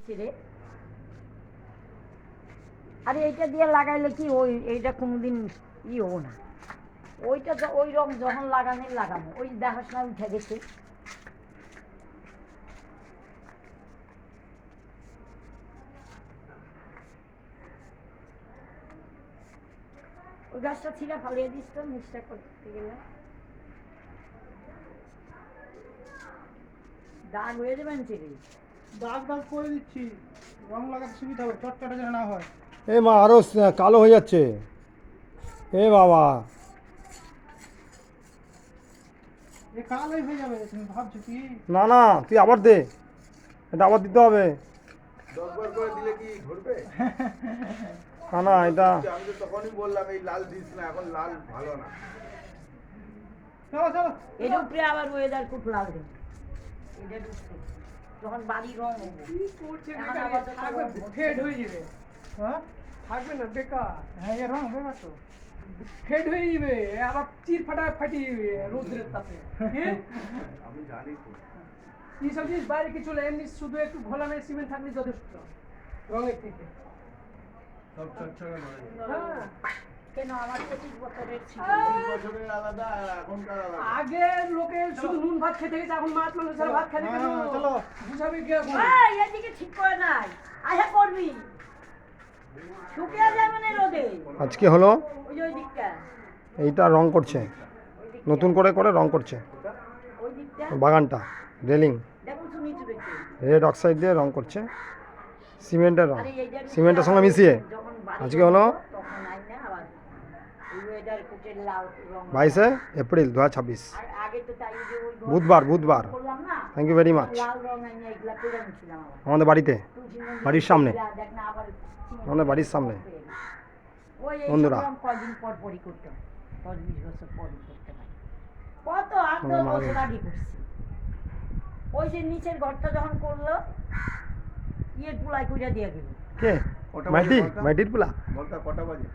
রে আরে এইটা দিয়ে লাগাইলে কি ওই এইটা কোনোদিন হবো না। ওইটা তো ওই রকম যখন লাগানো ওই দেখার সময় উঠে গেছে। ওই গাছটা ছিঁড়া ফালিয়ে দিস তো নিচটা করতে গেলে দাগ হয়ে যাবেন ছিঁড়ে। দাগ করে দিচ্ছি, রং লাগাতে সুবিধা হবে, চটচটে যেন না হয়। এ মা আরো কালো হয়ে যাচ্ছে। এ বাবা, এ কালোই হয়ে যাবে, তুমি ভাবছো কি? না না, তুই আবার দে, এটা আবার দিতে হবে। 10 বার করে দিলে কি ঘুরবে? না না, এটা আমি তো তখনই বললাম এই লাল দিস না, এখন লাল ভালো না। চলো চলো। এর উপরে আবার ওয়েদার খুব লাগবে। এটা ঢুকছে যখন বাড়ি রং হবে কি করছে এখন বেকার, আবার তো থাকবে রং ফেড হয়ে যাবে। হ্যাঁ থাকবে না, বেকার। হ্যাঁ এ রং বেকার তো ফেড হয়ে যাবে, আবার চির ফাটিয়ে যাবে রোদ্রের তাপে। হ্যাঁ আমি জানি তো। এইসব জিনিস বাইরে কিছু না, এমনি শুধু একটু ঘোলানো সিমেন্ট থাকলে যথেষ্ট রঙের থেকে। সব চটচটে হয়ে যায়। হ্যাঁ কেন আমার 25 বছরের ছিল। 30 বছরের আলাদা আর এখনকার আলাদা। আগে লোকে শুধু নুন ভাত খেতে গেছে, এখন মাছ মাংস ছাড়া ভাত খেতে গেল। চলো বুঝাবে কি এখন? এই এদিকে ঠিক করে নাই আয়া করবি শুকিয়ে যাবে না রোদে। আজকে হলো ওই যে ওই দিকটা এইটা রং করছে, নতুন করে রং করছে ওই দিকটা বাগানটা, রেলিং দেখুন শুনি চুরেছে। রেড অক্সাইড দিয়ে রং করছে, সিমেন্টের রং, আরে এইটার সিমেন্টের সঙ্গে মিশিয়ে। যখন বাড়ি আজকে হলো তখন আইনা আবার ওই ওয়েদার কুটের লাল রং 22 এপ্রিল 2026, আর আগে তো তাই যে ওই বুধবার। করলাম না থ্যাংক ইউ ভেরি মাচ। লাল রং আইনা এগুলা করে নিছিলাম আবার আমাদের বাড়িতে, তুলসী মন্দিরে বাড়ির সামনে। দেখ না আবার আমাদের বাড়ির সামনে। ওই এই বন্ধুরা। সব রং কয়দিন পর পরই করতাম, 10-20 বছর পরই করতে পারি। কত 8-10 আমার মা- বছর আগে করছি। ওই যে নিচের ঘরটা যখন করলো ইয়ের পুলাই কইরা দিয়ে গেল। কে? কটা মাটি, বাজে বলতো? মাটির পোলা। বলতা কটা বাজে?